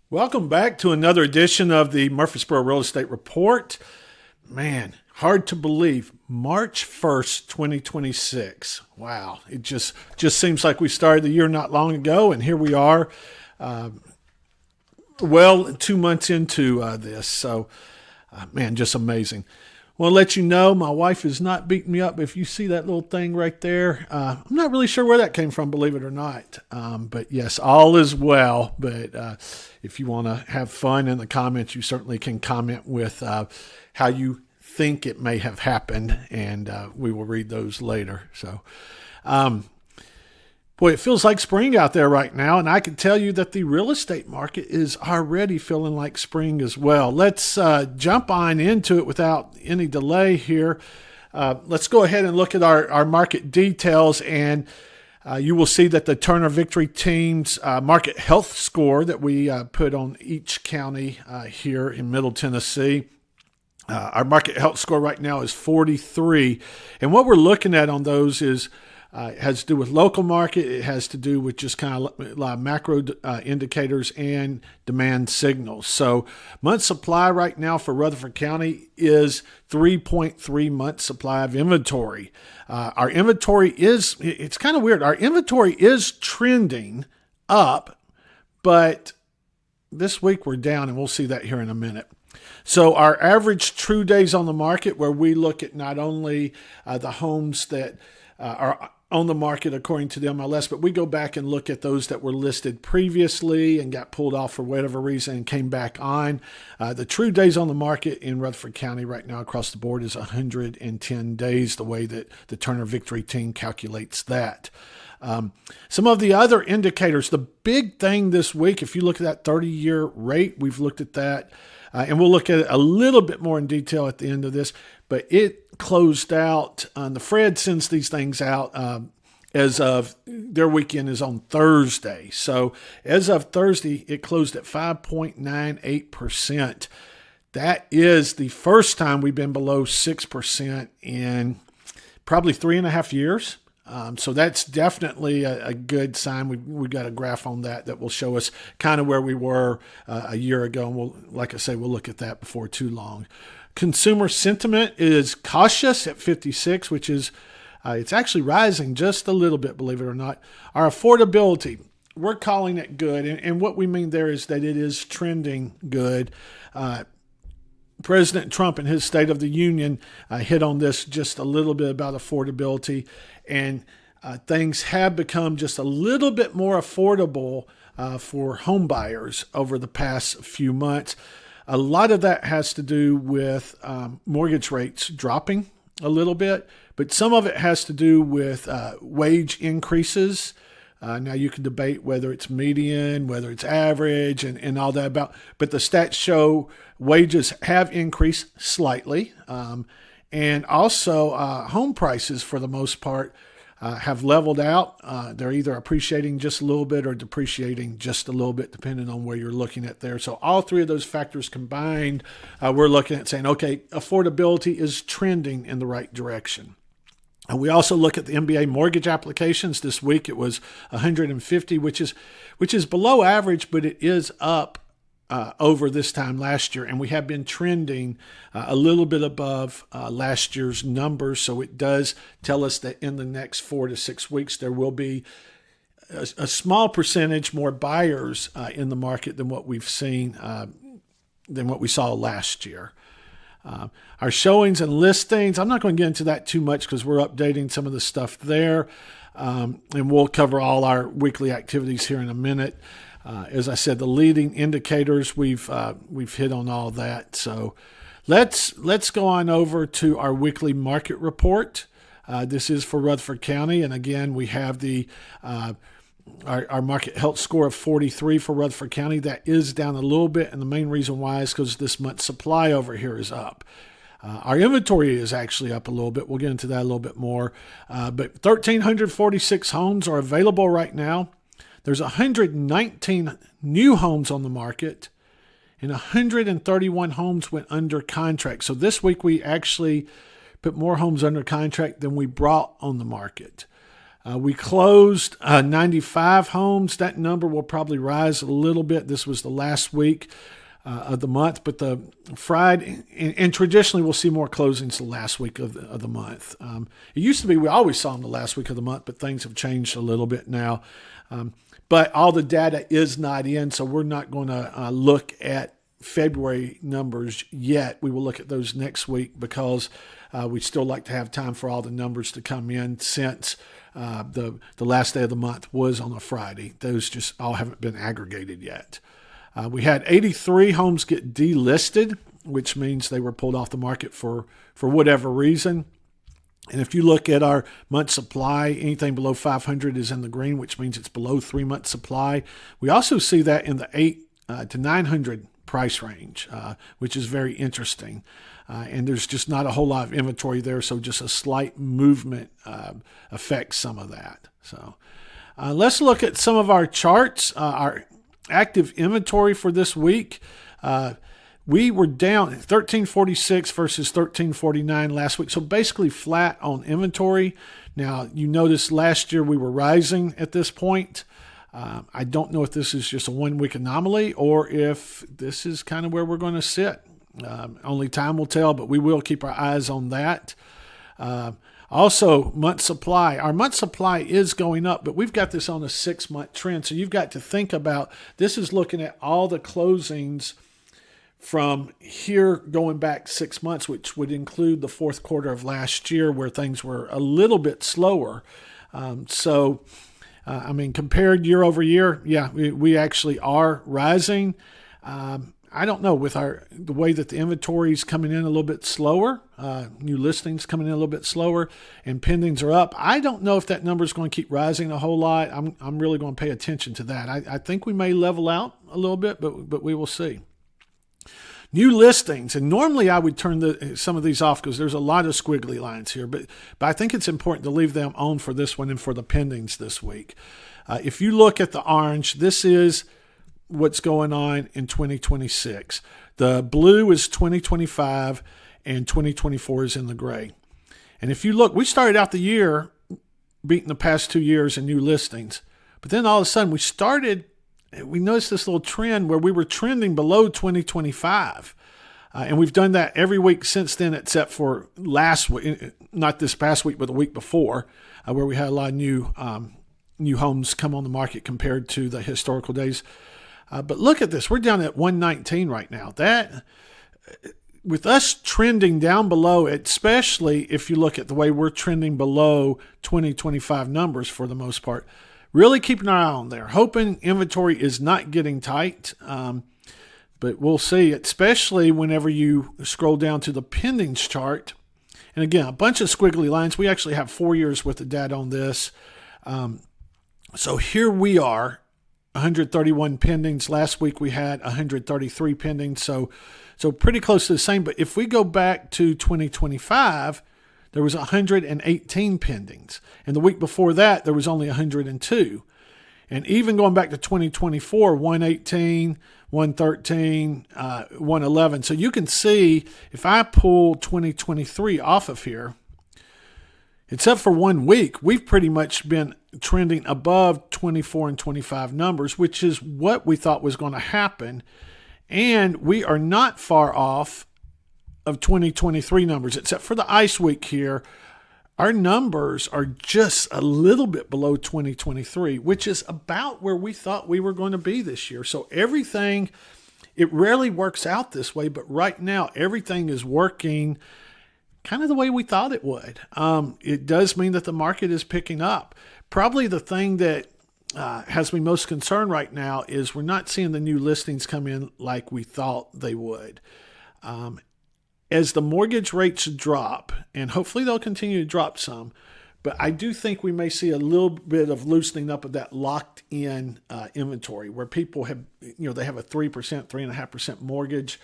Welcome back to another edition of the Murfreesboro Real Estate Report. Man, hard to believe. March 1st, 2026. Wow. It just seems like we started the year not long ago, and here we are, 2 months into this. So, man, just amazing. I want to let you know my wife is not beating me up. If you see that little thing right there, I'm not really sure where that came from, believe it or not. But yes, all is well. But if you want to have fun in the comments, you certainly can comment with how you think it may have happened, and we will read those later. So, boy, it feels like spring out there right now, and I can tell you that the real estate market is already feeling like spring as well. Let's jump on into it without any delay here. Let's go ahead and look at our market details, and you will see that the Turner Victory Team's market health score that we put on each county here in Middle Tennessee. Our market health score right now is 43, and what we're looking at on those is it has to do with local market. It has to do with just kind of a lot of macro indicators and demand signals. So month supply right now for Rutherford County is 3.3 months supply of inventory. Our inventory it's kind of weird. Our inventory is trending up, but this week we're down, and we'll see that here in a minute. So our average true days on the market, where we look at not only the homes that are on the market according to the MLS, but we go back and look at those that were listed previously and got pulled off for whatever reason and came back on. The true days on the market in Rutherford County right now across the board is 110 days, the way that the Turner Victory Team calculates that. Some of the other indicators, the big thing this week, if you look at that 30-year rate, we've looked at that, and we'll look at it a little bit more in detail at the end of this, but it closed out. The Fed sends these things out as of their weekend is on Thursday. So as of Thursday, it closed at 5.98%. That is the first time we've been below 6% in probably 3.5 years. So that's definitely a good sign. We've got a graph on that will show us kind of where we were a year ago. And like I say, we'll look at that before too long. Consumer sentiment is cautious at 56, which is, it's actually rising just a little bit, believe it or not. Our affordability, we're calling it good. And what we mean there is that it is trending good. President Trump in his State of the Union hit on this just a little bit about affordability. And things have become just a little bit more affordable for home buyers over the past few months. A lot of that has to do with mortgage rates dropping a little bit, but some of it has to do with wage increases. Now you can debate whether it's median, whether it's average, and all that but the stats show wages have increased slightly. And also home prices, for the most part, have leveled out. They're either appreciating just a little bit or depreciating just a little bit, depending on where you're looking at there. So all three of those factors combined, we're looking at saying, okay, affordability is trending in the right direction. And we also look at the MBA mortgage applications. This week it was 150, which is below average, but it is up over this time last year, and we have been trending a little bit above last year's numbers. So it does tell us that in the next 4 to 6 weeks there will be a small percentage more buyers in the market than what we've seen, than what we saw last year. Our showings and listings, I'm not going to get into that too much because we're updating some of the stuff there, and we'll cover all our weekly activities here in a minute. As I said, the leading indicators, we've hit on all that. So let's go on over to our weekly market report. This is for Rutherford County, and again, we have the our market health score of 43 for Rutherford County. That is down a little bit, and the main reason why is because this month's supply over here is up. Our inventory is actually up a little bit. We'll get into that a little bit more. But 1,346 homes are available right now. There's 119 new homes on the market, and 131 homes went under contract. So this week we actually put more homes under contract than we brought on the market. We closed 95 homes. That number will probably rise a little bit. This was the last week of the month, but the Friday, and traditionally we'll see more closings the last week of the month. It used to be we always saw them the last week of the month, but things have changed a little bit now. But all the data is not in, so we're not going to look at February numbers yet. We will look at those next week because we'd still like to have time for all the numbers to come in since the last day of the month was on a Friday. Those just all haven't been aggregated yet. We had 83 homes get delisted, which means they were pulled off the market for whatever reason. And if you look at our month supply, anything below 500 is in the green, which means it's below 3 months supply. We also see that in the 8 to 900 price range, which is very interesting. And there's just not a whole lot of inventory there, so just a slight movement affects some of that. So let's look at some of our charts. Our active inventory for this week, we were down 1346 versus 1349 last week, so basically flat on inventory. Now, you notice last year we were rising at this point. I don't know if this is just a one-week anomaly or if this is kind of where we're going to sit. Only time will tell, but we will keep our eyes on that. Also, month supply. Our month supply is going up, but we've got this on a 6-month trend. So you've got to think about this is looking at all the closings from here going back 6 months, which would include the fourth quarter of last year where things were a little bit slower. Compared year over year, yeah, we actually are rising. I don't know, with the way that the inventory is coming in a little bit slower, new listings coming in a little bit slower, and pendings are up. I don't know if that number is going to keep rising a whole lot. I'm really going to pay attention to that. I think we may level out a little bit, but we will see. New listings, and normally I would turn some of these off because there's a lot of squiggly lines here, but I think it's important to leave them on for this one and for the pendings this week. If you look at the orange, this is what's going on in 2026. The blue is 2025, and 2024 is in the gray. And if you look, we started out the year beating the past 2 years in new listings, but then all of a sudden we noticed this little trend where we were trending below 2025. And we've done that every week since then, except for last week, not this past week, but the week before, where we had a lot of new homes come on the market compared to the historical days. But look at this. We're down at 119 right now. That, with us trending down below, especially if you look at the way we're trending below 2025 numbers for the most part, really keeping our eye on there, hoping inventory is not getting tight. But we'll see, especially whenever you scroll down to the pendings chart. And again, a bunch of squiggly lines. We actually have 4 years worth of data on this. So here we are, 131 pendings. Last week we had 133 pendings. So pretty close to the same. But if we go back to 2025, there was 118 pendings. And the week before that, there was only 102. And even going back to 2024, 118, 113, 111. So you can see if I pull 2023 off of here, except for 1 week, we've pretty much been trending above 24 and 25 numbers, which is what we thought was going to happen. And we are not far off of 2023 numbers, except for the ice week here. Our numbers are just a little bit below 2023, which is about where we thought we were going to be this year. So everything, it rarely works out this way, but right now everything is working kind of the way we thought it would. It does mean that the market is picking up. Probably the thing that has me most concerned right now is we're not seeing the new listings come in like we thought they would. As the mortgage rates drop, and hopefully they'll continue to drop some, but I do think we may see a little bit of loosening up of that locked-in inventory where people have, they have a 3%, 3.5% mortgage.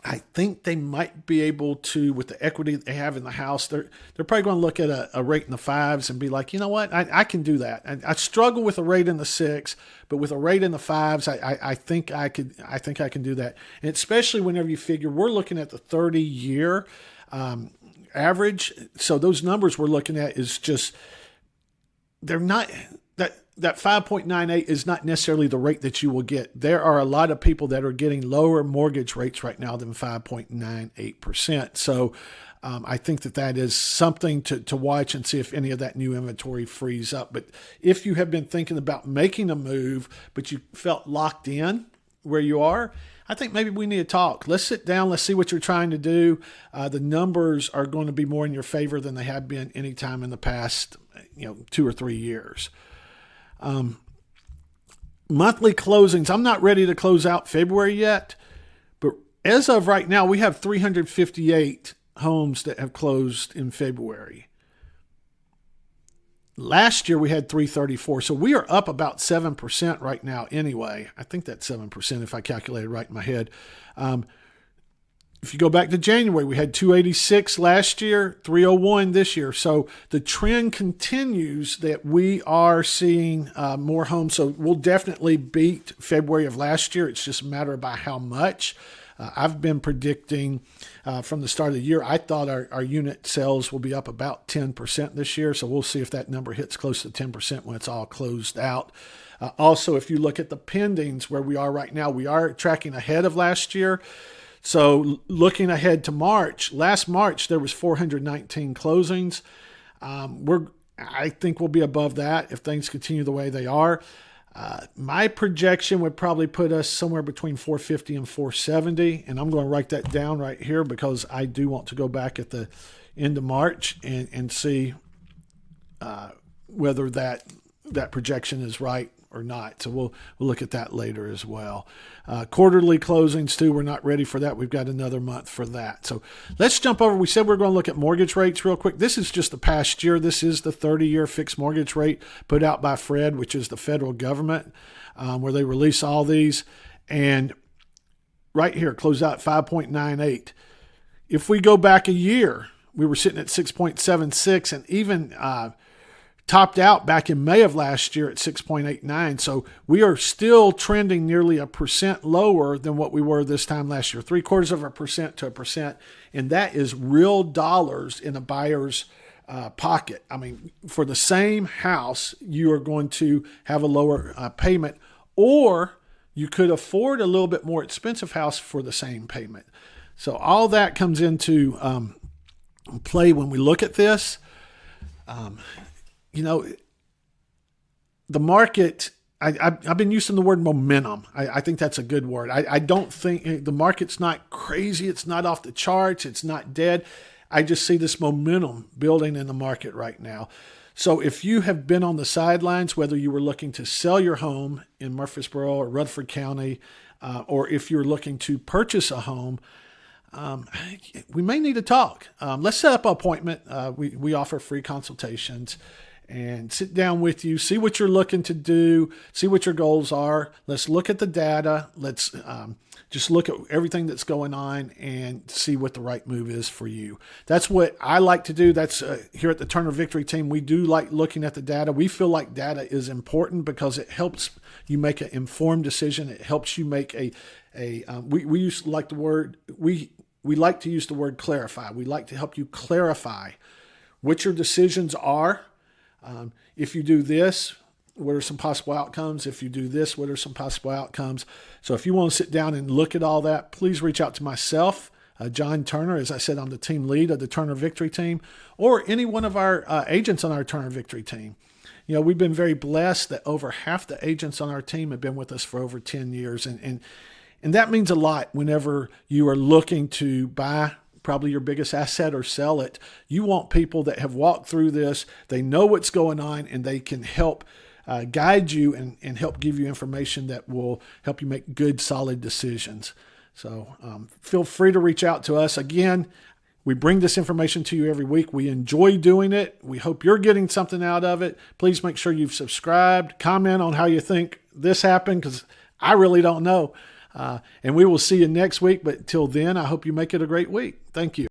I think they might be able to, with the equity they have in the house, they're probably going to look at a rate in the 5s and be like, you know what, I can do that. I struggle with a rate in the 6, but with a rate in the 5s, I think I can do that. And especially whenever you figure we're looking at the 30-year average, so those numbers we're looking at is just they're not that 5.98 is not necessarily the rate that you will get. There are a lot of people that are getting lower mortgage rates right now than 5.98%. So I think that is something to watch and see if any of that new inventory frees up. But if you have been thinking about making a move, but you felt locked in where you are, I think maybe we need to talk. Let's sit down. Let's see what you're trying to do. The numbers are going to be more in your favor than they have been any time in the past, 2 or 3 years. Monthly closings. I'm not ready to close out February yet, but as of right now, we have 358 homes that have closed in February. Last year we had 334, so we are up about 7% right now anyway. I think that's 7% if I calculated right in my head. If you go back to January, we had 286 last year, 301 this year. So the trend continues that we are seeing more homes. So we'll definitely beat February of last year. It's just a matter of by how much. I've been predicting from the start of the year, I thought our unit sales will be up about 10% this year. So we'll see if that number hits close to 10% when it's all closed out. Also, if you look at the pendings where we are right now, we are tracking ahead of last year. So looking ahead to March, last March, there was 419 closings. I think we'll be above that if things continue the way they are. My projection would probably put us somewhere between 450 and 470. And I'm going to write that down right here because I do want to go back at the end of March and see whether that projection is right or not. So we'll look at that later as well. Quarterly closings too, we're not ready for that. We've got another month for that. So let's jump over. We said we're going to look at mortgage rates real quick. This is just the past year. This is the 30-year fixed mortgage rate put out by Fred, which is the federal government, where they release all these. And right here, close out 5.98. If we go back a year, we were sitting at 6.76 and even topped out back in May of last year at 6.89. So we are still trending nearly 1% lower than what we were this time last year, 0.75% to 1%. And that is real dollars in a buyer's pocket. I mean, for the same house, you are going to have a lower payment, or you could afford a little bit more expensive house for the same payment. So all that comes into play when we look at this. The market, I've been using the word momentum. I think that's a good word. I don't think the market's not crazy. It's not off the charts. It's not dead. I just see this momentum building in the market right now. So if you have been on the sidelines, whether you were looking to sell your home in Murfreesboro or Rutherford County, or if you're looking to purchase a home, we may need to talk. Let's set up an appointment. We offer free consultations and sit down with you, see what you're looking to do, see what your goals are. Let's look at the data. Let's just look at everything that's going on and see what the right move is for you. That's what I like to do. That's here at the Turner Victory team. We do like looking at the data. We feel like data is important because it helps you make an informed decision. It helps you make we use like the word, we like to use the word clarify. We like to help you clarify what your decisions are. If you do this, what are some possible outcomes? If you do this, what are some possible outcomes? So if you want to sit down and look at all that, please reach out to myself, John Turner. As I said, I'm the team lead of the Turner Victory team, or any one of our agents on our Turner Victory team. We've been very blessed that over half the agents on our team have been with us for over 10 years. And that means a lot whenever you are looking to buy probably your biggest asset or sell it. You want people that have walked through this, they know what's going on, and they can help guide you and help give you information that will help you make good, solid decisions. So feel free to reach out to us. Again, we bring this information to you every week. We enjoy doing it. We hope you're getting something out of it. Please make sure you've subscribed, comment on how you think this happened, because I really don't know. And we will see you next week. But till then, I hope you make it a great week. Thank you.